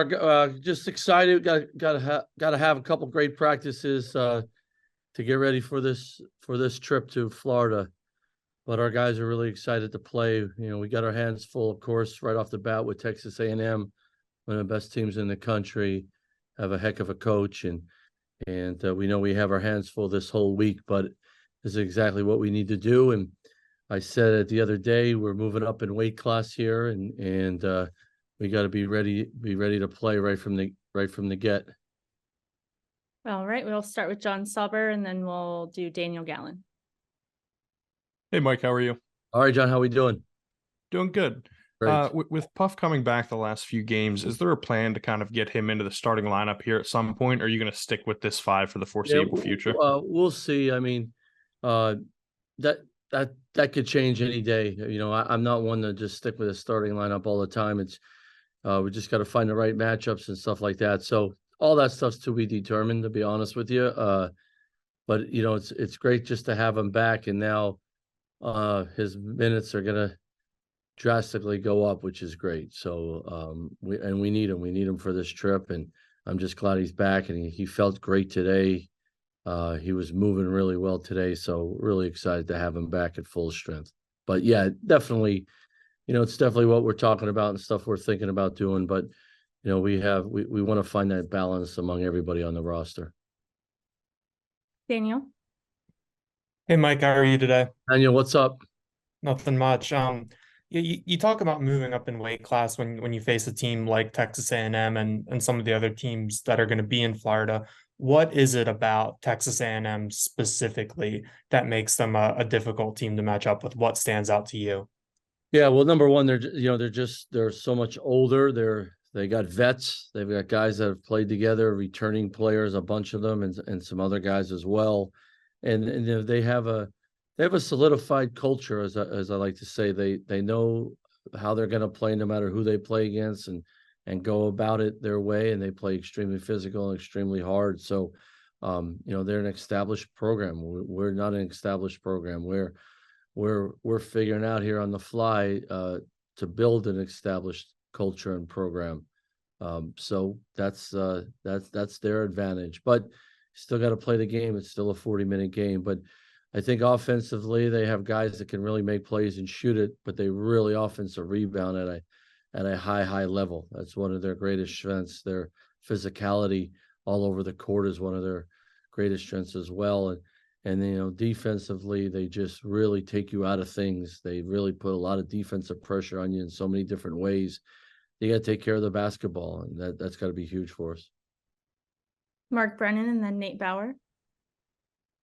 Mark. Just excited. Got to have a couple great practices to get ready for this trip to Florida. But our guys are really excited to play. You know, we got our hands full, of course, right off the bat with Texas A&M, one of the best teams in the country. Have a heck of a coach, and we know we have our hands full this whole week. But this is exactly what we need to do. And I said it the other day, we're moving up in weight class here, and we got to be ready to play right from the get. All right, we'll start with John Sauber, and then we'll do Daniel Gallen. Hey, Mike, how are you? All right, John, how we doing? Doing good. With Puff coming back the last few games, is there a plan to kind of get him into the starting lineup here at some point, or are you going to stick with this 5 for the foreseeable future? We'll see. I mean, that could change any day. You know, I'm not one to just stick with a starting lineup all the time. It's we just got to find the right matchups and stuff like that. So all that stuff's to be determined, to be honest with you. But you know, it's great just to have him back, and now his minutes are gonna drastically go up, which is great. So we need him. We need him for this trip, and I'm just glad he's back, and he felt great today. He was moving really well today, so really excited to have him back at full strength. But yeah, definitely, you know, it's definitely what we're talking about and stuff we're thinking about doing. But you know, we want to find that balance among everybody on the roster. Daniel. Hey, Mike, how are you today? Daniel, what's up? Nothing much. You talk about moving up in weight class when you face a team like Texas A&M and some of the other teams that are going to be in Florida. What is it about Texas A&M specifically that makes them a difficult team to match up with? What stands out to you? Yeah, well, number one, they're so much older. They got vets. They've got guys that have played together, returning players, a bunch of them, and some other guys as well. And they have a solidified culture, as I like to say. They know how they're going to play no matter who they play against, and go about it their way. And they play extremely physical and extremely hard. So, you know, they're an established program. We're not an established program. We're figuring out here on the fly to build an established culture and program. So that's their advantage. But still got to play the game. It's still a 40-minute game. But I think offensively, they have guys that can really make plays and shoot it, but they really offensive rebound at a high level. That's one of their greatest strengths. Their physicality all over the court is one of their greatest strengths as well. And you know, defensively, they just really take you out of things. They really put a lot of defensive pressure on you in so many different ways. You got to take care of the basketball, and that's got to be huge for us. Mark Brennan, and then Nate Bauer.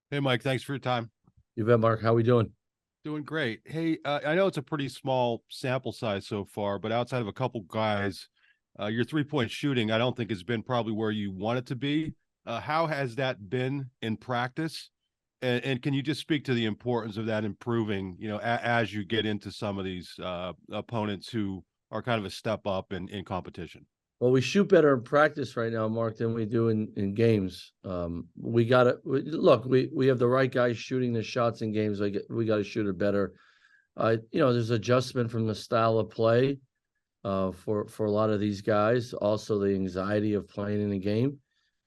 Hey, Mike, thanks for your time. You bet, Mark. How we doing? Doing great. Hey, I know it's a pretty small sample size so far, but outside of a couple guys, your three-point shooting, I don't think has been probably where you want it to be. How has that been in practice? And can you just speak to the importance of that improving, you know, as you get into some of these opponents who are kind of a step up in competition? Well, we shoot better in practice right now, Mark, than we do in games. We got to look. We have the right guys shooting the shots in games. We got to shoot it better. You know, there's adjustment from the style of play for a lot of these guys. Also, the anxiety of playing in a game.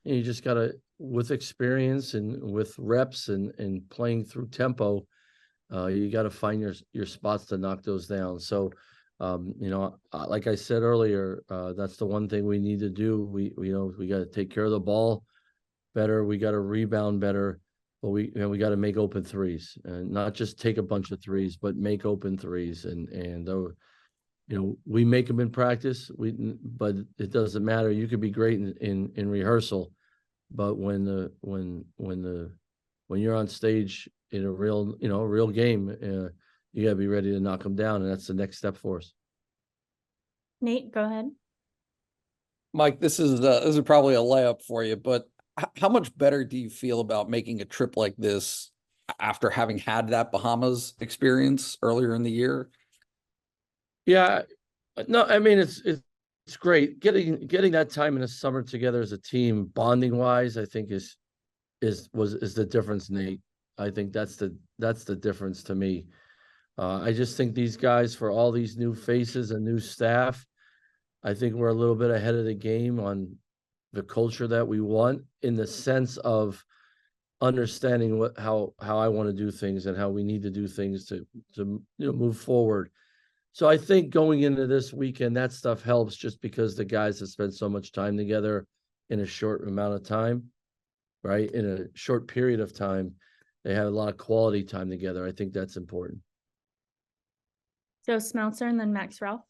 And you just got to, with experience and with reps and playing through tempo, you got to find your spots to knock those down. So. You know, like I said earlier, that's the one thing we need to do. We got to take care of the ball better. We got to rebound better, but we got to make open threes, and not just take a bunch of threes, but make open threes. And you know, we make them in practice. But it doesn't matter. You could be great in rehearsal, but when you're on stage in a real game, you got to be ready to knock them down, and that's the next step for us. Nate, go ahead. Mike, this is probably a layup for you, but how much better do you feel about making a trip like this after having had that Bahamas experience earlier in the year? Yeah, no, I mean it's great getting that time in the summer together as a team, bonding wise. I think is the difference, Nate. I think that's the difference to me. I just think these guys, for all these new faces and new staff, I think we're a little bit ahead of the game on the culture that we want, in the sense of understanding how I want to do things and how we need to do things to move forward. So I think going into this weekend, that stuff helps, just because the guys have spent so much time together in a short amount of time, right? In a short period of time, they have a lot of quality time together. I think that's important. Joe Smeltzer and then Max Ralph.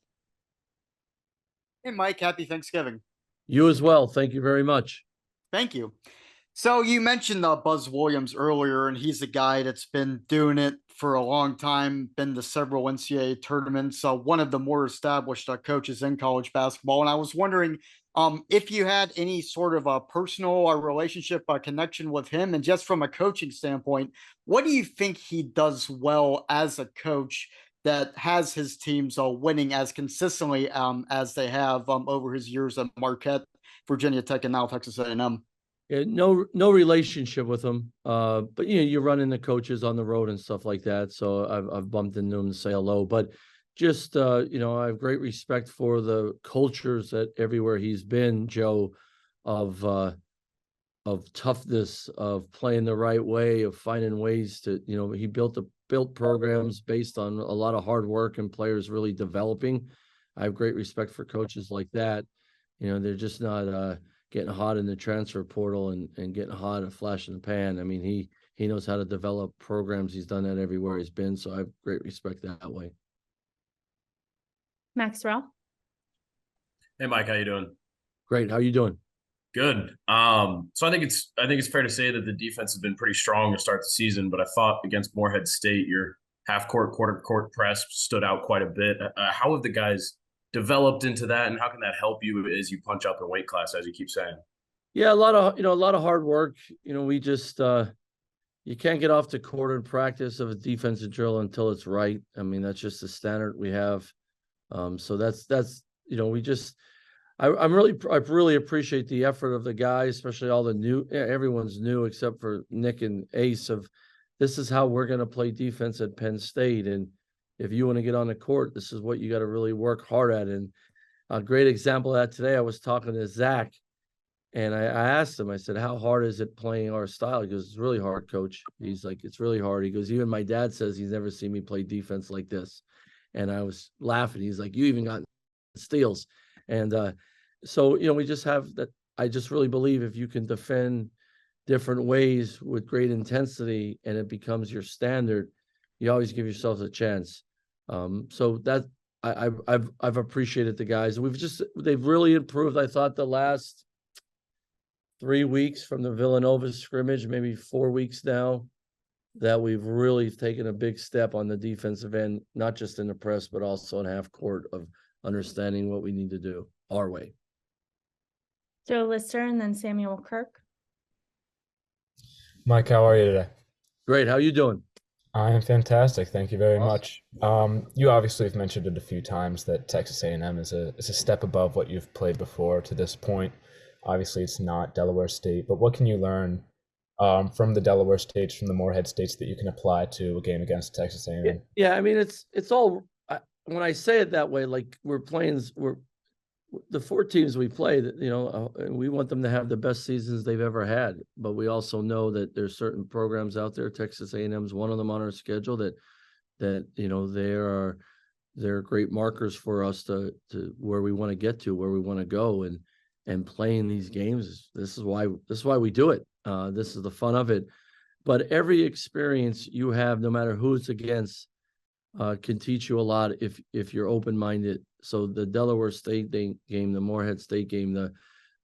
Hey, Mike, happy Thanksgiving. You as well. Thank you very much. Thank you. So you mentioned Buzz Williams earlier, and he's a guy that's been doing it for a long time, been to several NCAA tournaments, one of the more established coaches in college basketball. And I was wondering if you had any sort of a personal relationship connection with him, and just from a coaching standpoint, what do you think he does well as a coach that has his teams winning as consistently as they have over his years at Marquette, Virginia Tech, and now Texas A&M? Yeah, no relationship with him, but you run into coaches on the road and stuff like that. So I've bumped into him to say hello. But just I have great respect for the cultures that everywhere he's been, Joe, of toughness, of playing the right way, of finding ways to he built programs based on a lot of hard work and players really developing. I have great respect for coaches like that. They're just not getting hot in the transfer portal and getting hot, a flash in the pan. I mean, he knows how to develop programs. He's done that everywhere he's been. So I have great respect that way. Max Ralph. Hey, Mike, how you doing? Great. How you doing? Good. So I think it's fair to say that the defense has been pretty strong to start the season, but I thought against Morehead State, your half court, quarter court press stood out quite a bit. How have the guys developed into that, and how can that help you as you punch out the weight class, as you keep saying? Yeah, a lot of hard work. We just you can't get off the court in practice of a defensive drill until it's right. I mean, that's just the standard we have. So that's we just I really appreciate the effort of the guys, especially all the everyone's new except for Nick and Ace. Of this is how we're going to play defense at Penn State, and if you want to get on the court, this is what you got to really work hard at. And a great example of that today, I was talking to Zach, and I asked him, I said, how hard is it playing our style? He goes, it's really hard, coach. He's like, it's really hard. He goes, even my dad says he's never seen me play defense like this. And I was laughing. He's like, you even got steals. And so, we just have that. I just really believe if you can defend different ways with great intensity and it becomes your standard, you always give yourself a chance. So that I've appreciated the guys. They've really improved. I thought the last 3 weeks from the Villanova scrimmage, maybe 4 weeks now, that we've really taken a big step on the defensive end, not just in the press, but also in half court, of understanding what we need to do our way. Joe Lister and then Samuel Kirk. Mike, how are you today? Great. How you doing? I am fantastic. Thank you very much. You obviously have mentioned it a few times that Texas A&M is a step above what you've played before to this point. Obviously, it's not Delaware State, but what can you learn from the Delaware States, from the Morehead States, that you can apply to a game against Texas A&M? Yeah, I mean, it's all, when I say it that way, like we're the 4 teams we play, we want them to have the best seasons they've ever had. But we also know that there's certain programs out there. Texas A&M is one of them on our schedule that they're great markers for us to where we want to get to, where we want to go, and playing these games. This is why we do it. This is the fun of it. But every experience you have, no matter who it's against, can teach you a lot if you're open-minded. So the Delaware State game, the Morehead State game,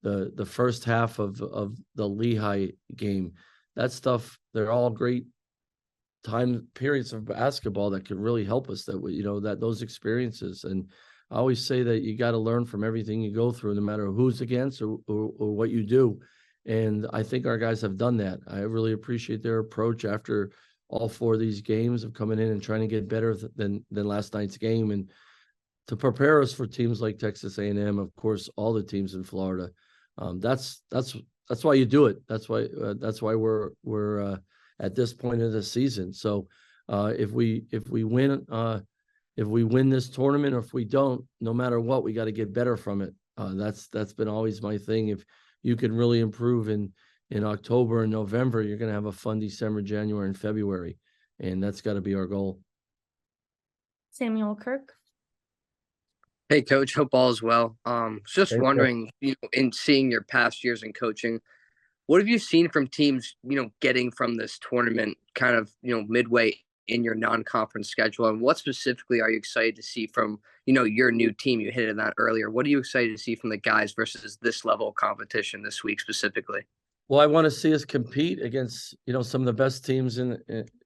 the first half of the Lehigh game, that stuff, they're all great time periods of basketball that could really help us, that those experiences. And I always say that you got to learn from everything you go through, no matter who's against or what you do. And I think our guys have done that. I really appreciate their approach after all 4 of these games of coming in and trying to get better than last night's game, and to prepare us for teams like Texas A&M, of course, all the teams in Florida. That's why you do it. That's why we're at this point of the season. So if we win if we win this tournament or if we don't, no matter what, we got to get better from it. That's been always my thing. If you can really improve in October and November, you're going to have a fun December, January, and February, and that's got to be our goal. Samuel Kirk. Hey, Coach. Hope all is well. Just Hey, wondering, in seeing your past years in coaching, what have you seen from teams, getting from this tournament kind of, midway in your non-conference schedule? And what specifically are you excited to see from, your new team? You hit on that earlier. What are you excited to see from the guys versus this level of competition this week specifically? Well, I want to see us compete against, some of the best teams in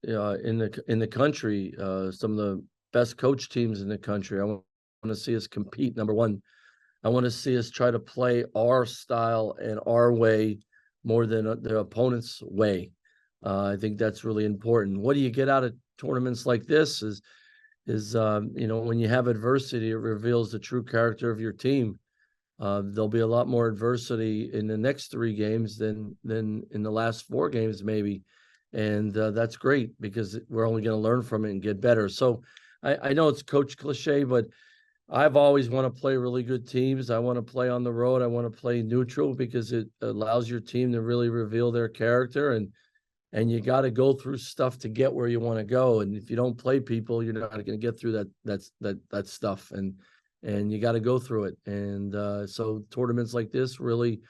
the country, some of the best coach teams in the country. I want to see us compete. Number one, I want to see us try to play our style and our way more than the opponent's way. I think that's really important. What do you get out of tournaments like this is when you have adversity, it reveals the true character of your team. There'll be a lot more adversity in the next 3 games than in the last 4 games, maybe. And that's great because we're only going to learn from it and get better. So I know it's coach cliche, but I've always want to play really good teams. I want to play on the road. I want to play neutral because it allows your team to really reveal their character, and you got to go through stuff to get where you want to go. And if you don't play people, you're not going to get through that stuff. And you got to go through it. And so tournaments like this really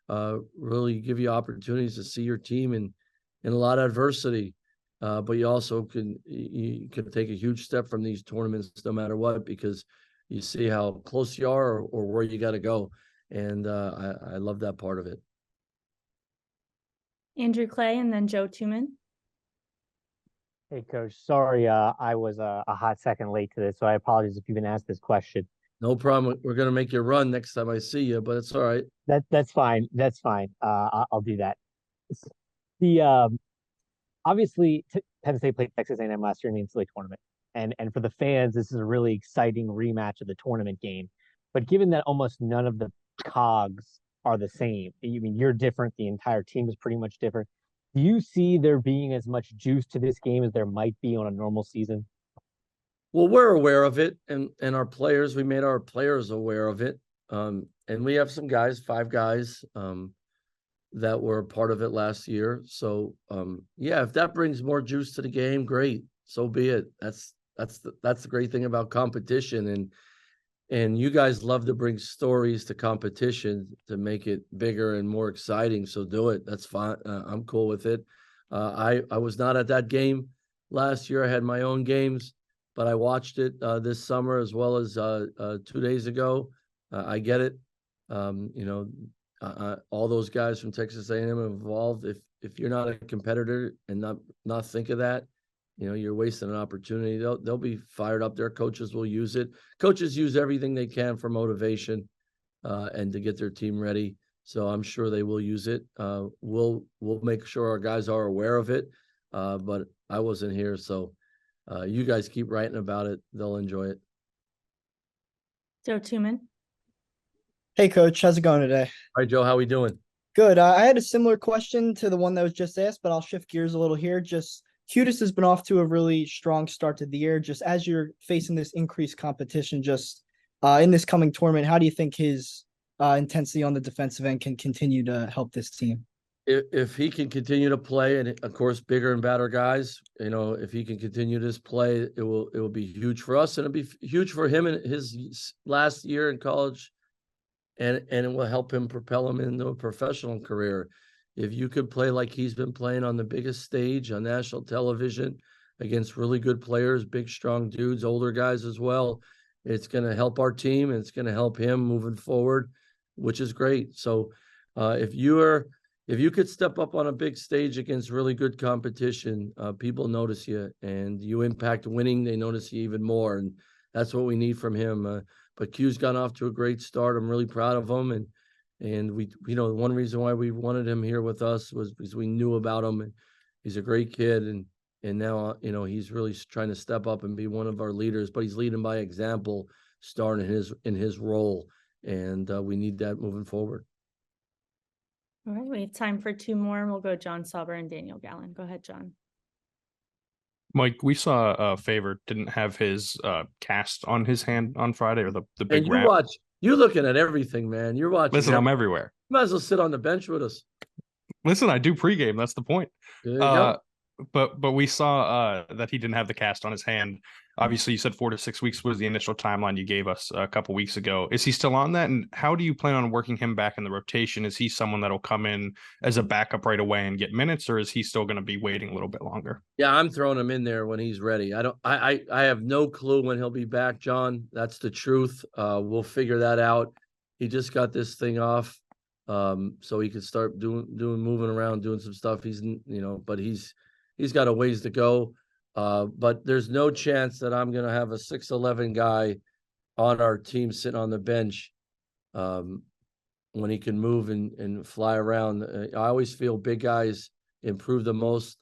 give you opportunities to see your team in a lot of adversity. But you also can take a huge step from these tournaments no matter what, because you see how close you are or where you got to go. And I love that part of it. Andrew Clay and then Joe Tuman. Hey, Coach. Sorry, I was a hot second late to this, so I apologize if you've been asked this question. No problem. We're going to make you run next time I see you, but it's all right. That's fine. That's fine. I'll do that. The obviously Penn State played Texas A&M last year in the NCAA tournament, and for the fans, this is a really exciting rematch of the tournament game. But given that almost none of the cogs are the same, you're different. The entire team is pretty much different. Do you see there being as much juice to this game as there might be on a normal season? Well, we're aware of it, and our players, we made our players aware of it. And we have some guys, 5 guys, that were part of it last year. So, yeah, if that brings more juice to the game, great. So be it. That's the great thing about competition. And you guys love to bring stories to competition to make it bigger and more exciting. So do it. That's fine. I'm cool with it. I was not at that game last year. I had my own games, but I watched it this summer as well as 2 days ago. I get it. All those guys from Texas A&M have involved. If you're not a competitor and not think of that, you're wasting an opportunity. They'll be fired up. Their coaches will use it. Coaches use everything they can for motivation and to get their team ready. So I'm sure they will use it. We'll make sure our guys are aware of it. But I wasn't here, so you guys keep writing about it. They'll enjoy it. Joe Tuman. Hey, Coach. How's it going today? All right, Joe. How we doing? Good. I had a similar question to the one that was just asked, but I'll shift gears a little here. Just Cudis has been off to a really strong start to the year. Just as you're facing this increased competition, just in this coming tournament, how do you think his intensity on the defensive end can continue to help this team? If he can continue to play, and of course, bigger and better guys, if he can continue this play, it will be huge for us, and it'll be huge for him in his last year in college, and it will help him propel him into a professional career. If you could play like he's been playing on the biggest stage on national television against really good players, big, strong dudes, older guys as well, it's going to help our team and it's going to help him moving forward, which is great. So if you could step up on a big stage against really good competition, people notice you, and you impact winning, they notice you even more. And that's what we need from him. But Q's gone off to a great start. I'm really proud of him. And we, one reason why we wanted him here with us was because we knew about him, and he's a great kid. And now, he's really trying to step up and be one of our leaders, but he's leading by example, starting in his role. And we need that moving forward. All right, we have time for 2 more, and we'll go John Sauber and Daniel Gallen. Go ahead, John. Mike, we saw Favor didn't have his cast on his hand on Friday, or the big And you wrap. watch, you're looking at everything, man. You're watching. Listen, I'm everywhere. You might as well sit on the bench with us. Listen, I do pregame. That's the point. There you go. But we saw that he didn't have the cast on his hand. Obviously, you said 4 to 6 weeks was the initial timeline you gave us a couple weeks ago. Is he still on that? And how do you plan on working him back in the rotation? Is he someone that'll come in as a backup right away and get minutes, or is he still going to be waiting a little bit longer? Yeah, I'm throwing him in there when he's ready. I have no clue when he'll be back, John. That's the truth. We'll figure that out. He just got this thing off, so he can start moving around, doing some stuff. But he's got a ways to go. But there's no chance that I'm going to have a 6'11" guy on our team sitting on the bench when he can move and fly around. I always feel big guys improve the most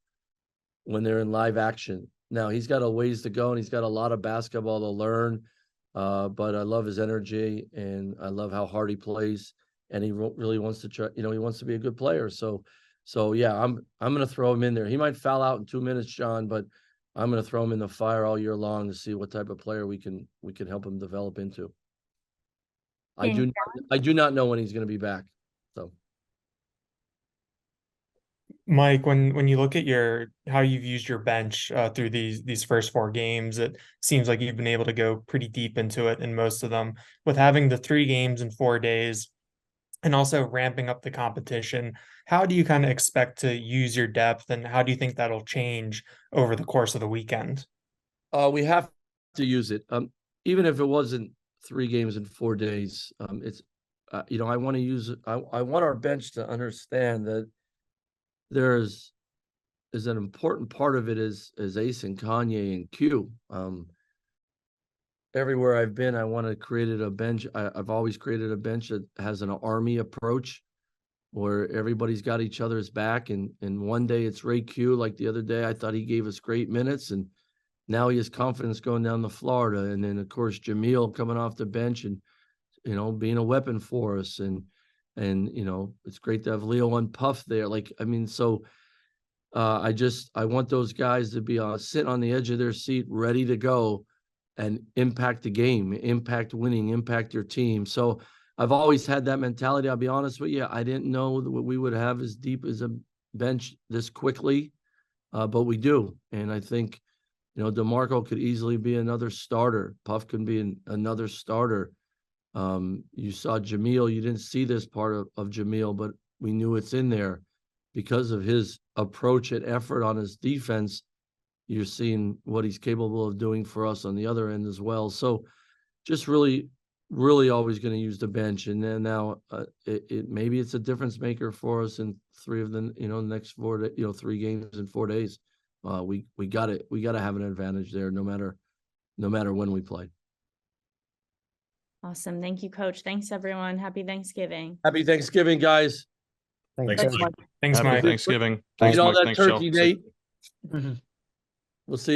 when they're in live action. Now, he's got a ways to go, and he's got a lot of basketball to learn, but I love his energy, and I love how hard he plays, and he really wants to try, he wants to be a good player. So yeah, I'm going to throw him in there. He might foul out in 2 minutes, John, but I'm going to throw him in the fire all year long to see what type of player we can help him develop into. I do not know when he's going to be back. So, Mike, when you look at how you've used your bench through these first 4 games, it seems like you've been able to go pretty deep into it in most of them. With having the 3 games in 4 days and also ramping up the competition, how do you kind of expect to use your depth, and how do you think that'll change over the course of the weekend? We have to use it. Even if it wasn't 3 games in 4 days, it's I want to use it. I want our bench to understand that there's an important part of it is Ace and Kanye and Q. Everywhere I've been, I want to create a bench. I've always created a bench that has an army approach where everybody's got each other's back. And one day it's Ray Q. Like the other day, I thought he gave us great minutes, and now he has confidence going down to Florida. And then of course Jamil coming off the bench and being a weapon for us. And it's great to have Leo and Puff there. I want those guys to be sitting on the edge of their seat, ready to go and impact the game, impact winning, impact your team. So I've always had that mentality. I'll be honest with you. I didn't know that we would have as deep as a bench this quickly, but we do. And I think, DeMarco could easily be another starter. Puff can be another starter. You saw Jamil. You didn't see this part of Jamil, but we knew it's in there because of his approach and effort on his defense. You're seeing what he's capable of doing for us on the other end as well. So just really, really always going to use the bench. And then now maybe it's a difference maker for us in 3 of the, next 4, 3 games in 4 days. We got it. We got to have an advantage there no matter when we play. Awesome. Thank you, Coach. Thanks, everyone. Happy Thanksgiving. Happy Thanksgiving, guys. Thanks, Mike. Thanks, Happy Mike. Thanksgiving. Eat all that Thanks, turkey, Jill. Nate. We'll see.